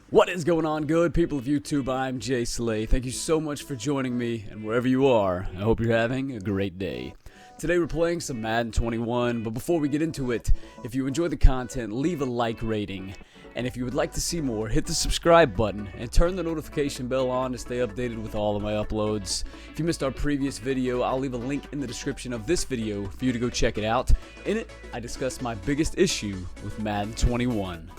What is going on, good people of YouTube? I'm ImJslay. Thank you so much for joining me, and wherever you are, I hope you're having a great day. Today we're playing some Madden 21, but before we get into it, if you enjoy the content, leave a like rating. And if you would like to see more, hit the subscribe button and turn the notification bell on to stay updated with all of my uploads. If you missed our previous video, I'll leave a link in the description of this video for you to go check it out. In it, I discuss my biggest issue with Madden 21.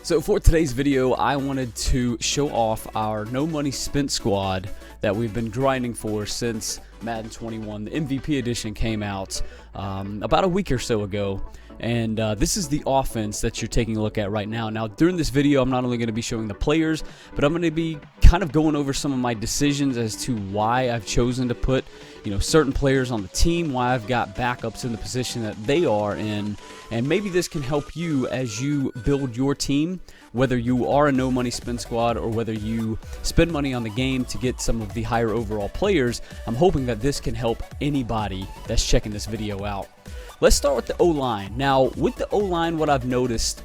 So for today's video, I wanted to show off our no money spent squad that we've been grinding for since Madden 21. The MVP edition came out about a week or so ago. And this is the offense that you're taking a look at right now. Now, during this video, I'm not only going to be showing the players, but I'm going to be kind of going over some of my decisions as to why I've chosen to put, certain players on the team, why I've got backups in the position that they are in, and maybe this can help you as you build your team, whether you are a no money spend squad or whether you spend money on the game to get some of the higher overall players. I'm hoping that this can help anybody that's checking this video out. Let's start with the O-line. Now, with the O-line, what I've noticed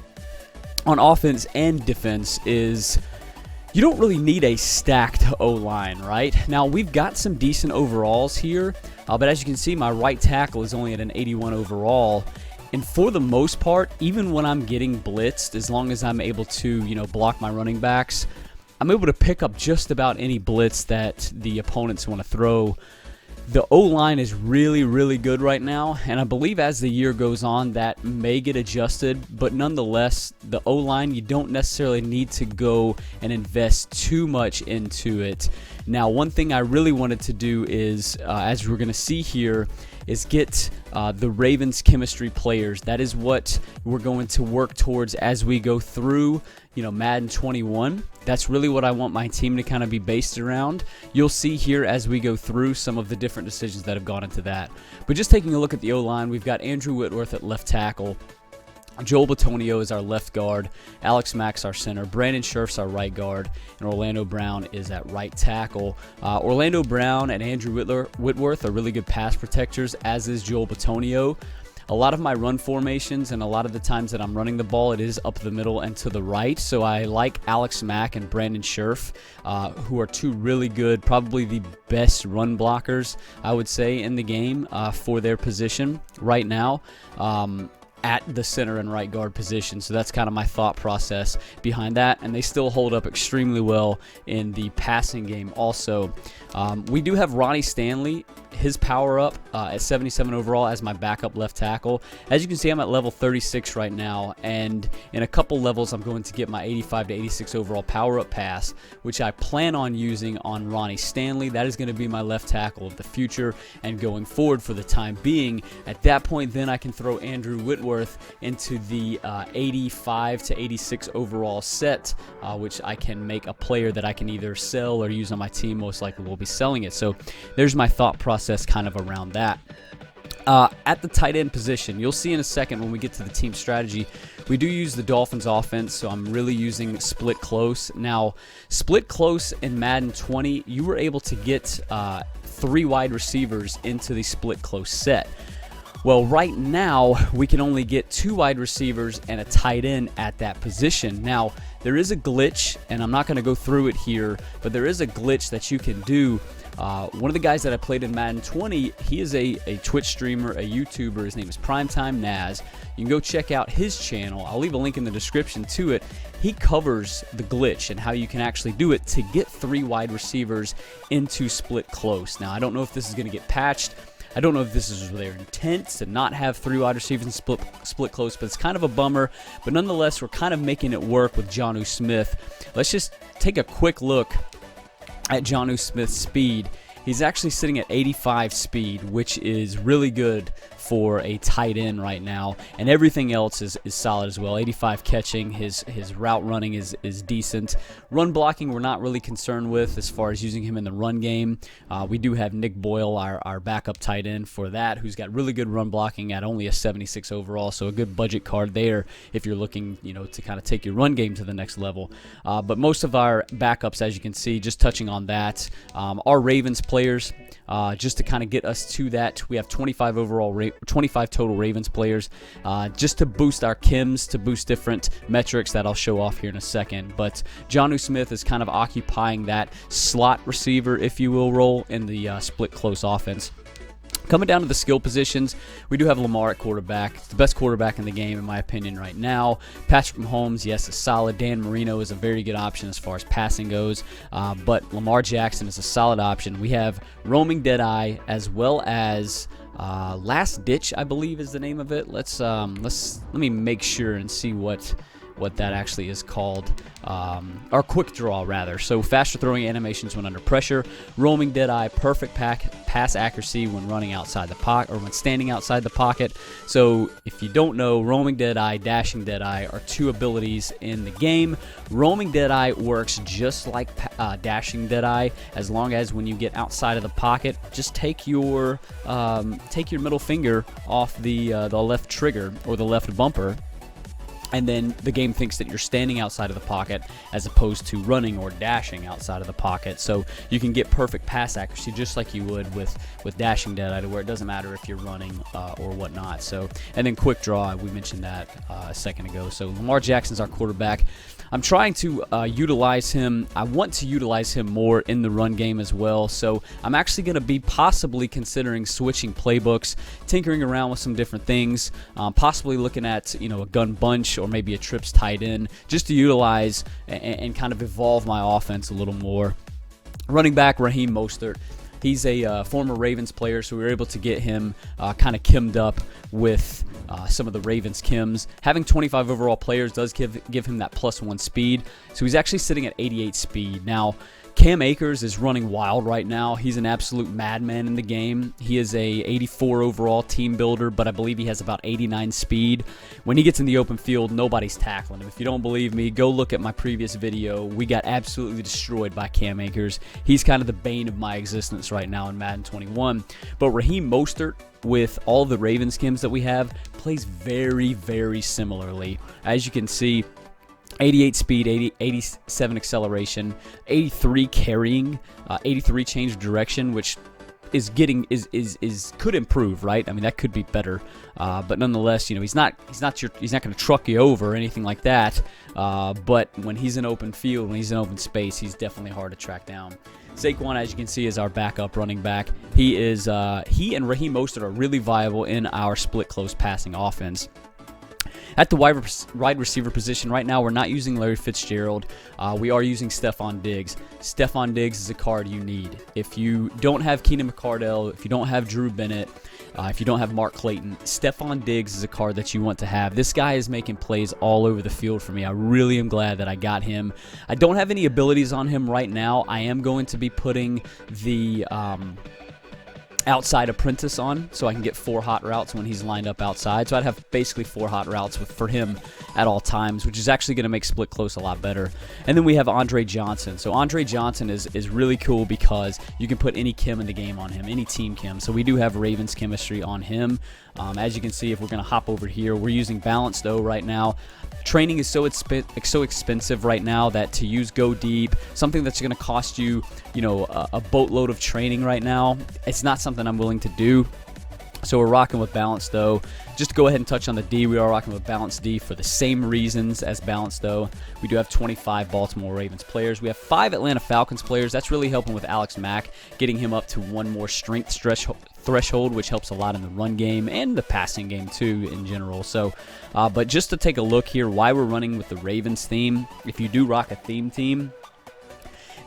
on offense and defense is you don't really need a stacked O-line, right? Now, we've got some decent overalls here, but as you can see, my right tackle is only at an 81 overall. And for the most part, even when I'm getting blitzed, as long as I'm able to, block my running backs, I'm able to pick up just about any blitz that the opponents want to throw. The O-line is really, really good right now, and I believe as the year goes on, that may get adjusted, but nonetheless, the O-line, you don't necessarily need to go and invest too much into it. Now, one thing I really wanted to do is, as we're going to see here, is get the Ravens chemistry players. That is what we're going to work towards as we go through, Madden 21. That's really what I want my team to kind of be based around. You'll see here as we go through some of the different decisions that have gone into that. But just taking a look at the O-line, we've got Andrew Whitworth at left tackle. Joel Bitonio is our left guard, Alex Mack's our center, Brandon Scherf's our right guard, and Orlando Brown is at right tackle. Orlando Brown and Andrew Whitworth are really good pass protectors, as is Joel Bitonio. A lot of my run formations and a lot of the times that I'm running the ball, it is up the middle and to the right. So I like Alex Mack and Brandon Scherf, who are two really good, probably the best run blockers, I would say, in the game for their position right now. At the center and right guard position. So that's kind of my thought process behind that, and they still hold up extremely well in the passing game also. We do have Ronnie Stanley, his power up at 77 overall as my backup left tackle. As you can see, I'm at level 36 right now, and in a couple levels I'm going to get my 85 to 86 overall power up pass, which I plan on using on Ronnie Stanley. That is going to be my left tackle of the future and going forward for the time being. At that point, then I can throw Andrew Whitworth into the 85 to 86 overall set, which I can make a player that I can either sell or use on my team. Most likely will be selling it. So there's my thought process kind of around that. At the tight end position, you'll see in a second when we get to the team strategy, we do use the Dolphins offense, so I'm really using split close. Now, split close in Madden 20, you were able to get 3 wide receivers into the split close set. Well, right now, we can only get 2 wide receivers and a tight end at that position. Now, there is a glitch, and I'm not going to go through it here, but there is a glitch that you can do. One of the guys that I played in Madden 20, he is a Twitch streamer, a YouTuber. His name is PrimeTime. You can go check out his channel. I'll leave a link in the description to it. He covers the glitch and how you can actually do it to get 3 wide receivers into split close. Now, I don't know if this is going to get patched. I don't know if this is their intent to not have 3 wide receivers in split close, but it's kind of a bummer. But nonetheless, we're kind of making it work with Jonnu Smith. Let's just take a quick look at Jonnu Smith's speed. He's actually sitting at 85 speed, which is really good for a tight end right now, and everything else is solid as well. 85 catching, his route running is decent. Run blocking we're not really concerned with as far as using him in the run game. We do have Nick Boyle, our backup tight end for that, who's got really good run blocking at only a 76 overall, so a good budget card there if you're looking to kind of take your run game to the next level. But most of our backups, as you can see, just touching on that, our Ravens players. Just to kind of get us to that, we have 25 total Ravens players, just to boost our chems, to boost different metrics that I'll show off here in a second. But Jonnu Smith is kind of occupying that slot receiver, if you will, role in the split close offense. Coming down to the skill positions, we do have Lamar at quarterback, the best quarterback in the game in my opinion right now. Patrick Mahomes, yes, is solid. Dan Marino is a very good option as far as passing goes, but Lamar Jackson is a solid option. We have Roaming Deadeye as well as Last Ditch, I believe is the name of it. Let me make sure and see what that actually is called, or Quick Draw rather. So faster throwing animations when under pressure, Roaming Deadeye, perfect pass accuracy when running outside the pocket or when standing outside the pocket. So if you don't know, Roaming Deadeye, Dashing Deadeye are two abilities in the game. Roaming Deadeye works just like Dashing Deadeye, as long as when you get outside of the pocket, just take your middle finger off the left trigger or the left bumper, and then the game thinks that you're standing outside of the pocket as opposed to running or dashing outside of the pocket. So you can get perfect pass accuracy just like you would with Dashing Deadeye, to where it doesn't matter if you're running or whatnot. So, and then Quick Draw, we mentioned that a second ago. So Lamar Jackson's our quarterback. I'm trying to utilize him. I want to utilize him more in the run game as well. So I'm actually going to be possibly considering switching playbooks, tinkering around with some different things, possibly looking at a gun bunch or maybe a trips tight end, just to utilize and kind of evolve my offense a little more. Running back, Raheem Mostert. He's a former Ravens player, so we were able to get him kind of chemmed up with some of the Ravens chems. Having 25 overall players does give him that +1 speed, so he's actually sitting at 88 speed. Now, Cam Akers is running wild right now. He's an absolute madman in the game. He is a 84 overall team builder, but I believe he has about 89 speed. When he gets in the open field, nobody's tackling him. If you don't believe me, go look at my previous video. We got absolutely destroyed by Cam Akers. He's kind of the bane of my existence right now in Madden 21. But Raheem Mostert, with all the Ravens chems that we have, plays very, very similarly. As you can see, 88 speed, 87 acceleration, 83 carrying, 83 change of direction, which is could improve, right? I mean, that could be better, but nonetheless, he's not going to truck you over or anything like that. But when he's in open field, when he's in open space, he's definitely hard to track down. Saquon, as you can see, is our backup running back. He and Raheem Mostert are really viable in our split close passing offense. At the wide receiver position right now, we're not using Larry Fitzgerald. We are using Stephon Diggs. Stephon Diggs is a card you need. If you don't have Keenan McCardell, if you don't have Drew Bennett, if you don't have Mark Clayton, Stephon Diggs is a card that you want to have. This guy is making plays all over the field for me. I really am glad that I got him. I don't have any abilities on him right now. I am going to be putting the outside apprentice on, so I can get 4 hot routes when he's lined up outside. So I'd have basically 4 hot routes for him at all times, which is actually going to make split close a lot better. And then we have Andre Johnson. So Andre Johnson is really cool because you can put any chem in the game on him, any team chem. So we do have Ravens chemistry on him. As you can see, if we're going to hop over here, we're using Balanced O right now. Training is so expensive right now that to use Go Deep, something that's going to cost you, a boatload of training right now, it's not something I'm willing to do. So we're rocking with Balanced O. Just to go ahead and touch on the D, we are rocking with Balanced D for the same reasons as Balanced O. We do have 25 Baltimore Ravens players. We have 5 Atlanta Falcons players. That's really helping with Alex Mack, getting him up to 1 more strength threshold, which helps a lot in the run game and the passing game too in general. So, but just to take a look here, why we're running with the Ravens theme. If you do rock a theme team,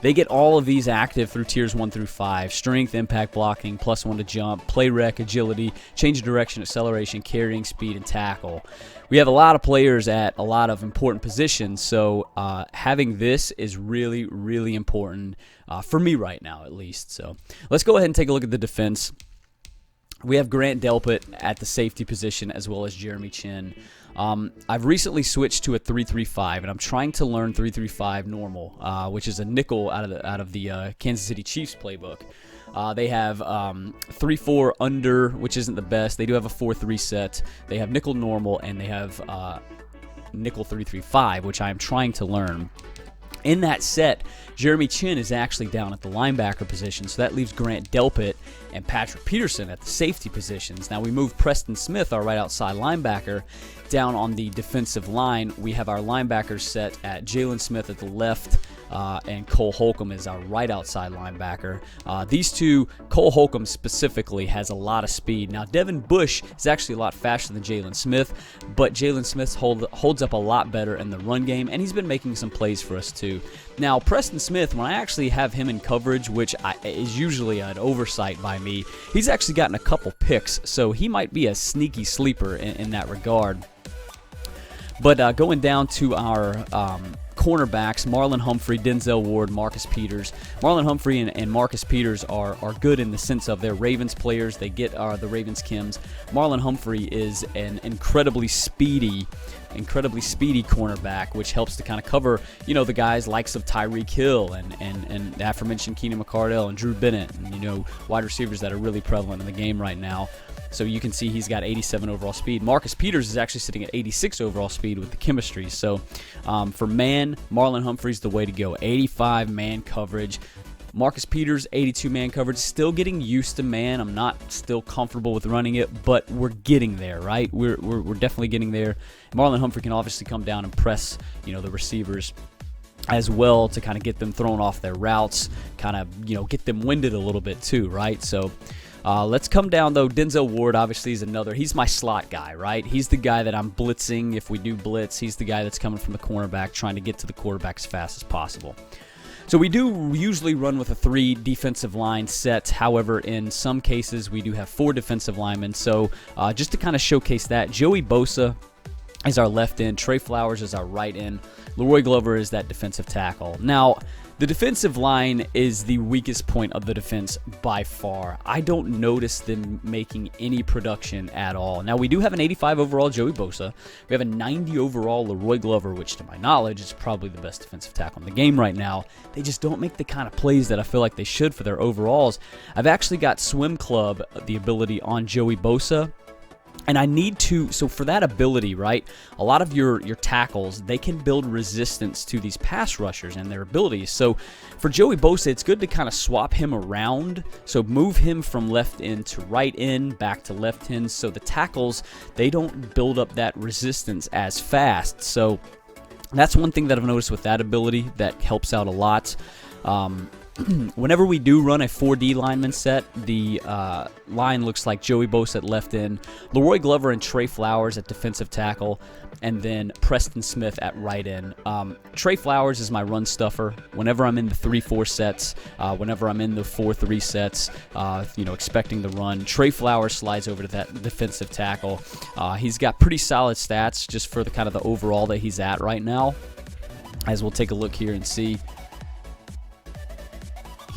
they get all of these active through tiers 1 through 5. Strength, impact blocking, +1 to jump, play rec, agility, change of direction, acceleration, carrying, speed, and tackle. We have a lot of players at a lot of important positions, so having this is really, really important for me right now at least. So let's go ahead and take a look at the defense. We have Grant Delpit at the safety position as well as Jeremy Chin. I've recently switched to a 3-3-5, and I'm trying to learn 3-3-5 normal, which is a nickel out of the Kansas City Chiefs playbook. They have 3-4 under, which isn't the best. They do have a 4-3 set. They have nickel normal, and they have nickel 3-3-5, which I am trying to learn. In that set, Jeremy Chin is actually down at the linebacker position, so that leaves Grant Delpit and Patrick Peterson at the safety positions. Now we move Preston Smith, our right outside linebacker, down on the defensive line. We have our linebackers set at Jalen Smith at the left, and Cole Holcomb is our right outside linebacker. These two, Cole Holcomb specifically, has a lot of speed. Now, Devin Bush is actually a lot faster than Jalen Smith, but Jalen Smith holds up a lot better in the run game, and he's been making some plays for us too. Now, Preston Smith, when I actually have him in coverage, which is usually an oversight by me, he's actually gotten a couple picks, so he might be a sneaky sleeper in that regard. But going down to our cornerbacks, Marlon Humphrey, Denzel Ward, Marcus Peters. Marlon Humphrey and Marcus Peters are good in the sense of they're Ravens players. They get the Ravens Kims. Marlon Humphrey is an incredibly speedy cornerback, which helps to kind of cover, the guys likes of Tyreek Hill and the aforementioned Keenan McCardell and Drew Bennett, and, wide receivers that are really prevalent in the game right now. So you can see he's got 87 overall speed. Marcus Peters is actually sitting at 86 overall speed with the chemistry. So for man, Marlon Humphrey's the way to go. 85 man coverage. Marcus Peters, 82 man coverage. Still getting used to man. I'm not still comfortable with running it, but we're getting there, right? We're definitely getting there. Marlon Humphrey can obviously come down and press, the receivers as well to kind of get them thrown off their routes, kind of, get them winded a little bit too, right? So let's come down, though. Denzel Ward, obviously, is he's my slot guy, right? He's the guy that I'm blitzing if we do blitz. He's the guy that's coming from the cornerback, trying to get to the quarterback as fast as possible. So we do usually run with a 3 defensive line set. However, in some cases, we do have 4 defensive linemen. So just to kind of showcase that, Joey Bosa is our left end. Trey Flowers is our right end. Leroy Glover is that defensive tackle. Now, the defensive line is the weakest point of the defense by far. I don't notice them making any production at all. Now, we do have an 85 overall Joey Bosa. We have a 90 overall Leroy Glover, which to my knowledge is probably the best defensive tackle in the game right now. They just don't make the kind of plays that I feel like they should for their overalls. I've actually got Swim Club, the ability on Joey Bosa. And I need to, so for that ability, right, a lot of your tackles, they can build resistance to these pass rushers and their abilities. So for Joey Bosa, it's good to kind of swap him around. So move him from left end to right end, back to left end. So the tackles, they don't build up that resistance as fast. So that's one thing that I've noticed with that ability that helps out a lot. Whenever we do run a 4D lineman set, the line looks like Joey Bosa at left end, Leroy Glover and Trey Flowers at defensive tackle, and then Preston Smith at right end. Trey Flowers is my run stuffer. Whenever I'm in the 3-4 sets, whenever I'm in the 4-3 sets, expecting the run, Trey Flowers slides over to that defensive tackle. He's got pretty solid stats just for the kind of the overall that he's at right now, as we'll take a look here and see.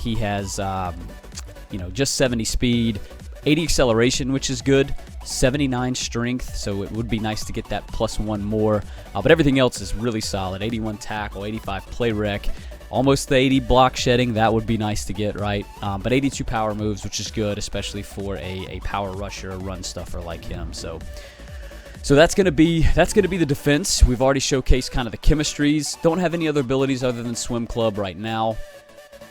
He has, just 70 speed, 80 acceleration, which is good, 79 strength, so it would be nice to get that +1 more. But everything else is really solid. 81 tackle, 85 play rec, almost the 80 block shedding. That would be nice to get, right? But 82 power moves, which is good, especially for a power rusher, a run stuffer like him. So that's gonna be the defense. We've already showcased kind of the chemistries. Don't have any other abilities other than Swim Club right now.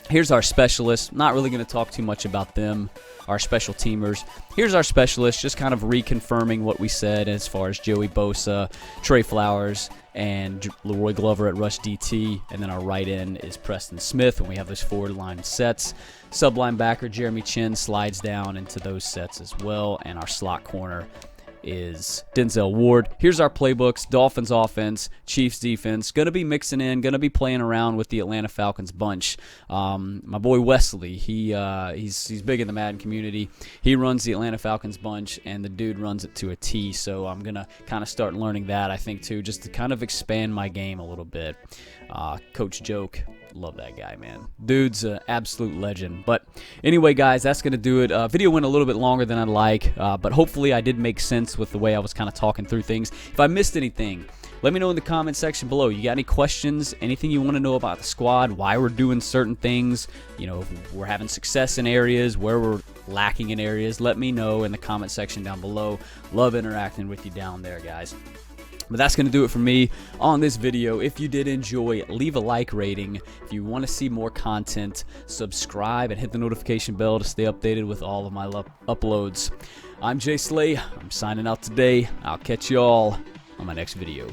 Here's our specialists. Not really going to talk too much about them, our special teamers. Here's our specialists, just kind of reconfirming what we said as far as Joey Bosa, Trey Flowers, and Leroy Glover at rush DT. And then our right end is Preston Smith, and we have those forward line sets. Sub linebacker Jeremy Chin slides down into those sets as well, and our slot corner is Denzel Ward. Here's our playbooks. Dolphins offense, Chiefs defense. Going to be mixing in, going to be playing around with the Atlanta Falcons bunch. My boy Wesley, he's big in the Madden community. He runs the Atlanta Falcons bunch, and the dude runs it to a T, so I'm going to kind of start learning that, I think, too, just to kind of expand my game a little bit. Coach Joke, love that guy, man. Dude's an absolute legend. But anyway, guys, that's going to do it. Video went a little bit longer than I'd like, but hopefully I did make sense with the way I was kind of talking through things. If I missed anything, let me know in the comment section below. You got any questions, anything you want to know about the squad, why we're doing certain things, if we're having success in areas, where we're lacking in areas, let me know in the comment section down below. Love interacting with you down there, guys. But that's going to do it for me on this video. If you did enjoy, leave a like rating. If you want to see more content, subscribe and hit the notification bell to stay updated with all of my uploads. I'm jslayyfitness. I'm signing out today. I'll catch y'all on my next video.